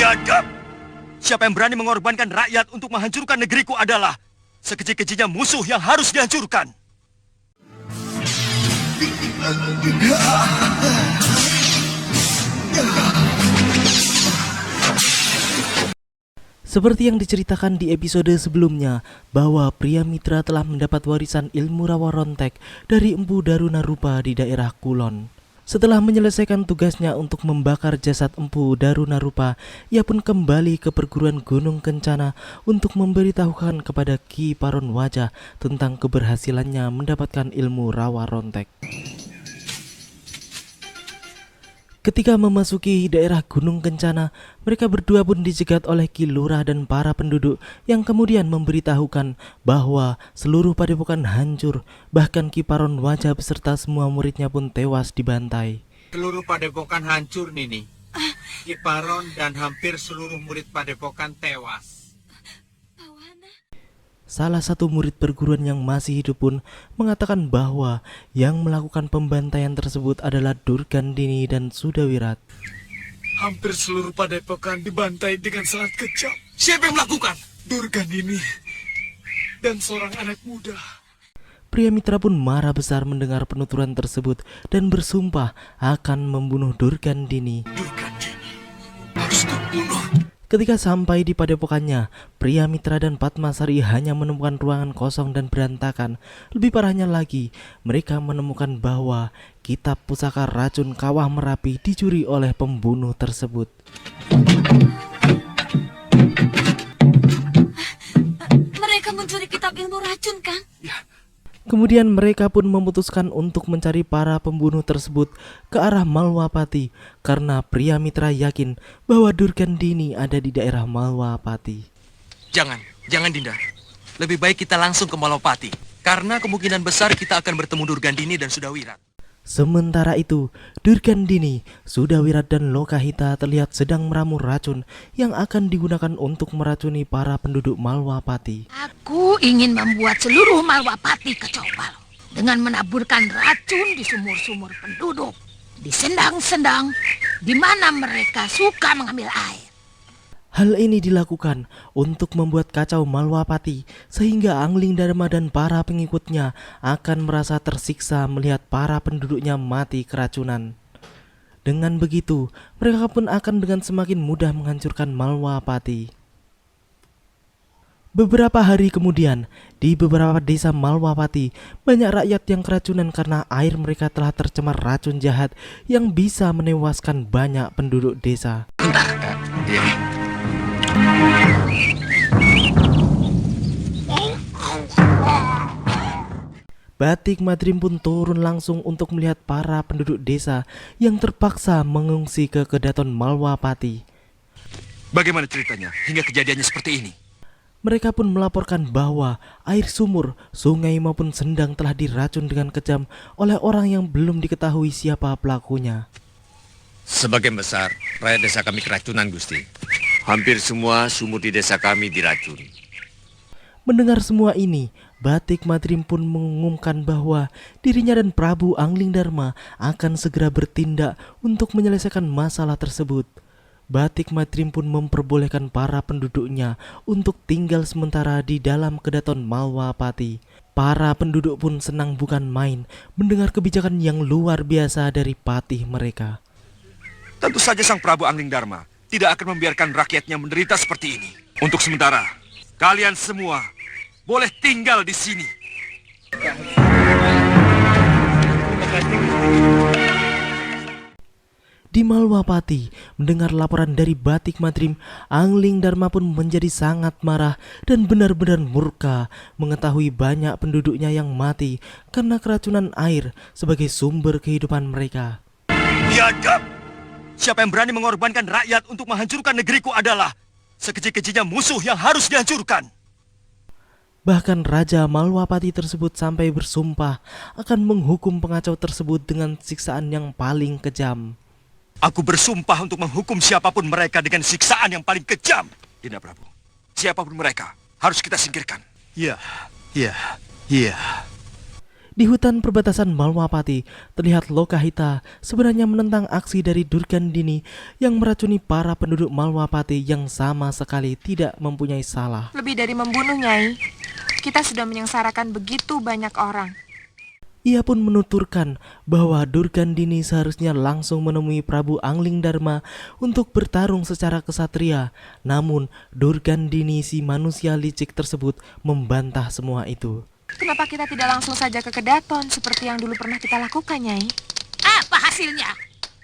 Biadab! Siapa yang berani mengorbankan rakyat untuk menghancurkan negeriku adalah sekecil-kecilnya musuh yang harus dihancurkan. Seperti yang diceritakan di episode sebelumnya, bahwa pria mitra telah mendapat warisan ilmu rawa rontek dari Empu Darunarupa di daerah Kulon. Setelah menyelesaikan tugasnya untuk membakar jasad Empu Darunarupa, ia pun kembali ke perguruan Gunung Kencana untuk memberitahukan kepada Ki Paron Wajah tentang keberhasilannya mendapatkan ilmu rawa rontek. Ketika memasuki daerah Gunung Kencana, mereka berdua pun dicegat oleh Ki Lurah dan para penduduk yang kemudian memberitahukan bahwa seluruh padepokan hancur, bahkan Ki Paron Wajah beserta semua muridnya pun tewas dibantai. Seluruh padepokan hancur, Nini. Ki Paron dan hampir seluruh murid padepokan tewas. Salah satu murid perguruan yang masih hidup pun mengatakan bahwa yang melakukan pembantaian tersebut adalah Durgandini dan Sudawirat. Hampir seluruh padepokan dibantai dengan sangat kejam. Siapa yang melakukan? Durgandini dan seorang anak muda. Pria mitra pun marah besar mendengar penuturan tersebut dan bersumpah akan membunuh Durgandini. Durgandini harus terbunuh. Ketika sampai di padepokannya, pria mitra dan Padmasari hanya menemukan ruangan kosong dan berantakan. Lebih parahnya lagi, mereka menemukan bahwa kitab pusaka racun Kawah Merapi dicuri oleh pembunuh tersebut. Mereka mencuri kitab ilmu racun, Kang? Ya. Kemudian mereka pun memutuskan untuk mencari para pembunuh tersebut ke arah Malwapati karena pria mitra yakin bahwa Durgandini ada di daerah Malwapati. Jangan Dinda. Lebih baik kita langsung ke Malwapati, karena kemungkinan besar kita akan bertemu Durgandini dan Sudawirat. Sementara itu, Durgandini, Sudawirat dan Lokahita terlihat sedang meramu racun yang akan digunakan untuk meracuni para penduduk Malwapati. Aku ingin membuat seluruh Malwapati kacau balau dengan menaburkan racun di sumur-sumur penduduk, di sendang-sendang di mana mereka suka mengambil air. Hal ini dilakukan untuk membuat kacau Malwapati sehingga Angling Dharma dan para pengikutnya akan merasa tersiksa melihat para penduduknya mati keracunan. Dengan begitu, mereka pun akan dengan semakin mudah menghancurkan Malwapati. Beberapa hari kemudian, di beberapa desa Malwapati, banyak rakyat yang keracunan karena air mereka telah tercemar racun jahat yang bisa menewaskan banyak penduduk desa. Batik Madrim pun turun langsung untuk melihat para penduduk desa yang terpaksa mengungsi ke Kedaton Malwapati. Bagaimana ceritanya hingga kejadiannya seperti ini? Mereka pun melaporkan bahwa air sumur, sungai maupun sendang telah diracun dengan kejam oleh orang yang belum diketahui siapa pelakunya. Sebagian besar rakyat desa kami keracunan, Gusti. Hampir semua sumur di desa kami diracun. Mendengar semua ini, Batik Madrim pun mengumumkan bahwa dirinya dan Prabu Angling Dharma akan segera bertindak untuk menyelesaikan masalah tersebut. Batik Madrim pun memperbolehkan para penduduknya untuk tinggal sementara di dalam Kedaton Malwapati. Para penduduk pun senang bukan main mendengar kebijakan yang luar biasa dari patih mereka. Tentu saja Sang Prabu Angling Dharma tidak akan membiarkan rakyatnya menderita seperti ini. Untuk sementara, kalian semua boleh tinggal di sini. Di Malwapati, mendengar laporan dari Batik Madrim, Angling Dharma pun menjadi sangat marah dan benar-benar murka mengetahui banyak penduduknya yang mati karena keracunan air sebagai sumber kehidupan mereka. Biadab! Siapa yang berani mengorbankan rakyat untuk menghancurkan negeriku adalah sekecil-kecilnya musuh yang harus dihancurkan. Bahkan Raja Malwapati tersebut sampai bersumpah akan menghukum pengacau tersebut dengan siksaan yang paling kejam. Aku bersumpah untuk menghukum siapapun mereka dengan siksaan yang paling kejam. Dinda Prabu, siapapun mereka harus kita singkirkan. Ya. Di hutan perbatasan Malwapati, terlihat Lokahita sebenarnya menentang aksi dari Durgandini yang meracuni para penduduk Malwapati yang sama sekali tidak mempunyai salah. Lebih dari membunuh, Nyai. Kita sudah menyengsarakan begitu banyak orang. Ia pun menuturkan bahwa Durgandini seharusnya langsung menemui Prabu Anglingdarma untuk bertarung secara kesatria. Namun Durgandini si manusia licik tersebut membantah semua itu. Kenapa kita tidak langsung saja ke Kedaton seperti yang dulu pernah kita lakukan, Nyai? Apa hasilnya?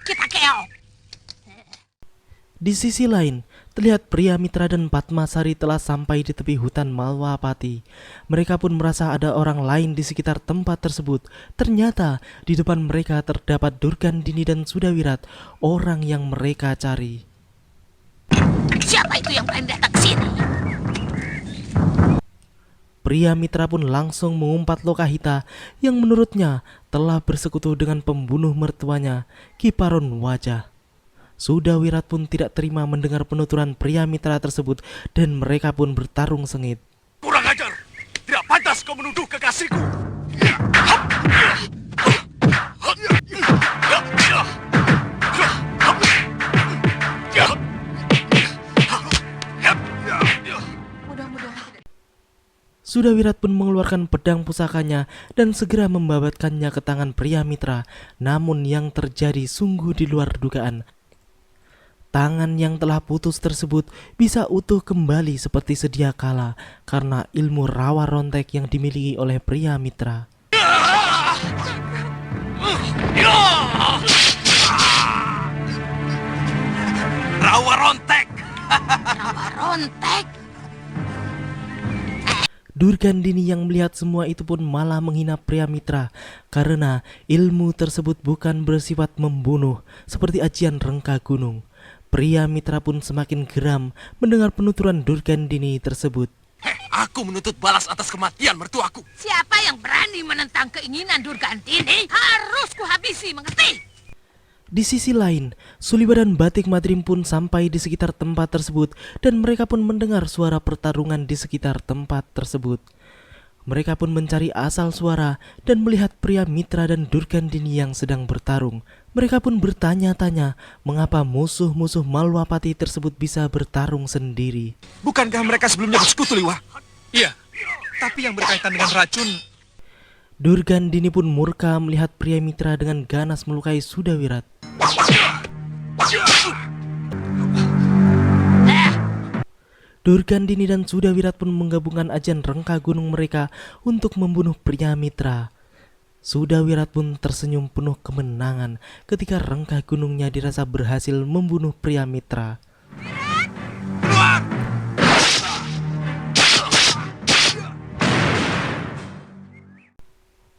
Kita keok. Di sisi lain, terlihat pria Mitra dan Padmasari telah sampai di tepi hutan Malwapati. Mereka pun merasa ada orang lain di sekitar tempat tersebut. Ternyata di depan mereka terdapat Durgandini dan Sudawirat, orang yang mereka cari. Siapa itu yang berani datang ke sini? Pria Mitra pun langsung mengumpat Lokahita yang menurutnya telah bersekutu dengan pembunuh mertuanya, Kiparon Wajah. Sudawirat pun tidak terima mendengar penuturan pria Mitra tersebut dan mereka pun bertarung sengit. Kurang ajar! Tidak pantas kau menuduh kekasihku! Sudawirat pun mengeluarkan pedang pusakanya dan segera membabatkannya ke tangan pria Mitra. Namun yang terjadi sungguh di luar dugaan. Tangan yang telah putus tersebut bisa utuh kembali seperti sedia kala karena ilmu rawa rontek yang dimiliki oleh pria Mitra. Rawa rontek! Rawa rontek. Durgandini yang melihat semua itu pun malah menghina pria Mitra karena ilmu tersebut bukan bersifat membunuh seperti ajian rengka gunung. Pria Mitra pun semakin geram mendengar penuturan Durgandini tersebut. Aku menuntut balas atas kematian mertuaku. Siapa yang berani menentang keinginan Durgandini harus kuhabisi, mengerti? Di sisi lain, Suliwa dan Batik Madrim pun sampai di sekitar tempat tersebut dan mereka pun mendengar suara pertarungan di sekitar tempat tersebut. Mereka pun mencari asal suara dan melihat pria Mitra dan Durgandini yang sedang bertarung. Mereka pun bertanya-tanya mengapa musuh-musuh Malwapati tersebut bisa bertarung sendiri. Bukankah mereka sebelumnya bersekutu, Liwa? Iya, tapi yang berkaitan dengan racun. Durgandini pun murka melihat pria Mitra dengan ganas melukai Sudawirat. Durgandini dan Sudawirat pun menggabungkan ajian rengka gunung mereka untuk membunuh pria Mitra. Sudawirat pun tersenyum penuh kemenangan ketika rengka gunungnya dirasa berhasil membunuh pria Mitra.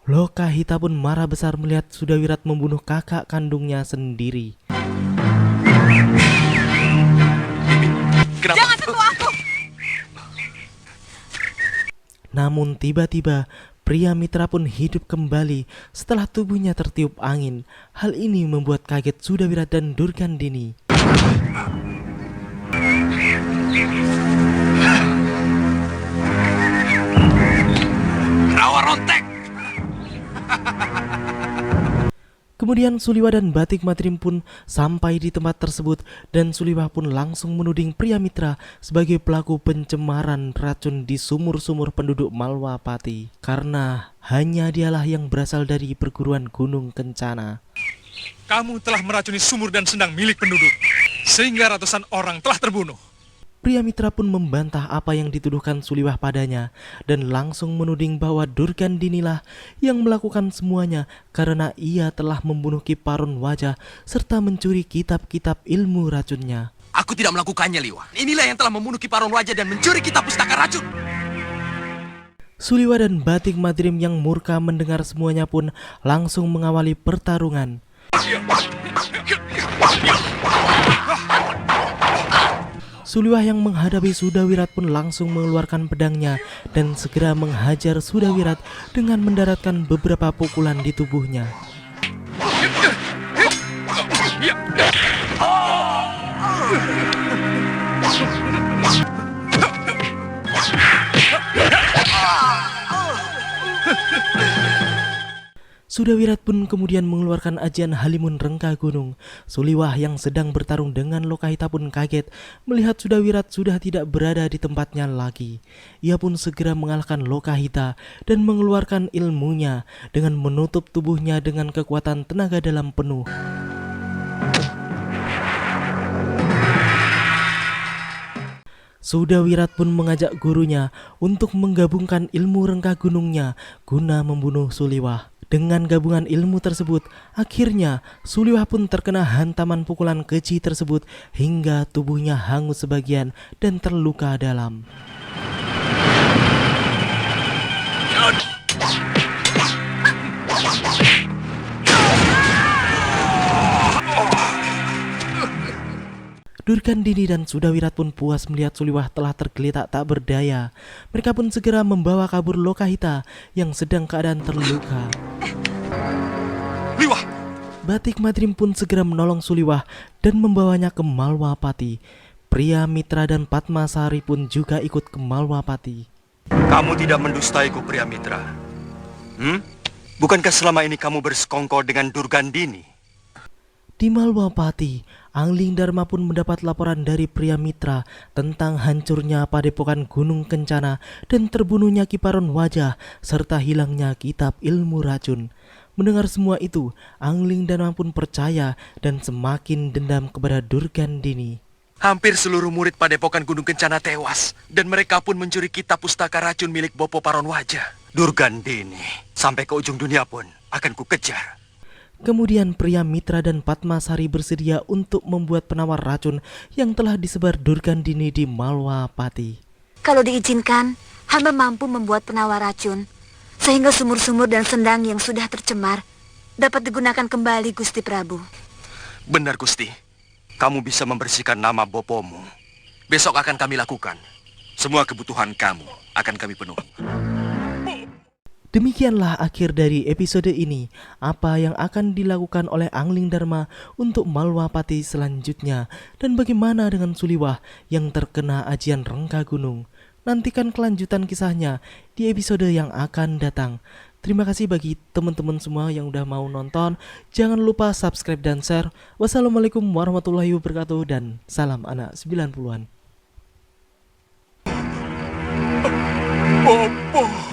Lokahita pun marah besar melihat Sudawirat membunuh kakak kandungnya sendiri. Jangan sentuh aku! Namun tiba-tiba pria Mitra pun hidup kembali setelah tubuhnya tertiup angin. Hal ini membuat kaget Sudawirat dan Durgandini. Rawa rontek! Kemudian Suliwa dan Batik Madrim pun sampai di tempat tersebut dan Suliwa pun langsung menuding pria Mitra sebagai pelaku pencemaran racun di sumur-sumur penduduk Malwapati karena hanya dialah yang berasal dari perguruan Gunung Kencana. Kamu telah meracuni sumur dan sendang milik penduduk, sehingga ratusan orang telah terbunuh. Pria Mitra pun membantah apa yang dituduhkan Suliwah padanya dan langsung menuding bahwa Durgandinilah yang melakukan semuanya karena ia telah membunuh Kiparon Wajah serta mencuri kitab-kitab ilmu racunnya. Aku tidak melakukannya, Liwa. Inilah yang telah membunuh Kiparon Wajah dan mencuri kitab pustaka racun. Suliwa dan Batik Madrim yang murka mendengar semuanya pun langsung mengawali pertarungan. Suliwah yang menghadapi Sudawirat pun langsung mengeluarkan pedangnya dan segera menghajar Sudawirat dengan mendaratkan beberapa pukulan di tubuhnya. Sudawirat pun kemudian mengeluarkan ajian Halimun Rengka Gunung. Suliwah yang sedang bertarung dengan Lokahita pun kaget melihat Sudawirat sudah tidak berada di tempatnya lagi. Ia pun segera mengalahkan Lokahita dan mengeluarkan ilmunya dengan menutup tubuhnya dengan kekuatan tenaga dalam penuh. Sudawirat pun mengajak gurunya untuk menggabungkan ilmu Rengka Gunungnya guna membunuh Suliwah. Dengan gabungan ilmu tersebut, akhirnya Suliwah pun terkena hantaman pukulan keji tersebut hingga tubuhnya hangus sebagian dan terluka dalam. Durgandini dan Sudawirat pun puas melihat Suliwah telah tergeletak tak berdaya. Mereka pun segera membawa kabur Lokahita yang sedang keadaan terluka. Liwah! Batik Madrim pun segera menolong Suliwah dan membawanya ke Malwapati. Pria Mitra dan Padmasari pun juga ikut ke Malwapati. Kamu tidak mendustaiku, Pria Mitra. Bukankah selama ini kamu bersekongkol dengan Durgandini? Di Malwapati, Angling Dharma pun mendapat laporan dari Pria Mitra tentang hancurnya padepokan Gunung Kencana dan terbunuhnya Kiparon Wajah serta hilangnya kitab ilmu racun. Mendengar semua itu, Angling Dharma pun percaya dan semakin dendam kepada Durgandini. Hampir seluruh murid padepokan Gunung Kencana tewas, dan mereka pun mencuri kitab pustaka racun milik Bopo Paron Wajah. Durgandini, sampai ke ujung dunia pun akan kukejar. Kemudian Pria Mitra dan Padmasari bersedia untuk membuat penawar racun yang telah disebar Durgandini di Malwapati. Kalau diizinkan, hamba mampu membuat penawar racun, sehingga sumur-sumur dan sendang yang sudah tercemar dapat digunakan kembali, Gusti Prabu. Benar, Gusti. Kamu bisa membersihkan nama Bopomu. Besok akan kami lakukan. Semua kebutuhan kamu akan kami penuhi. Demikianlah akhir dari episode ini. Apa yang akan dilakukan oleh Angling Dharma untuk Malwapati selanjutnya, dan bagaimana dengan Suliwah yang terkena ajian Rengka Gunung. Nantikan kelanjutan kisahnya di episode yang akan datang. Terima kasih bagi teman-teman semua yang udah mau nonton. Jangan lupa subscribe dan share. Wassalamualaikum warahmatullahi wabarakatuh dan salam anak 90-an. Bopo!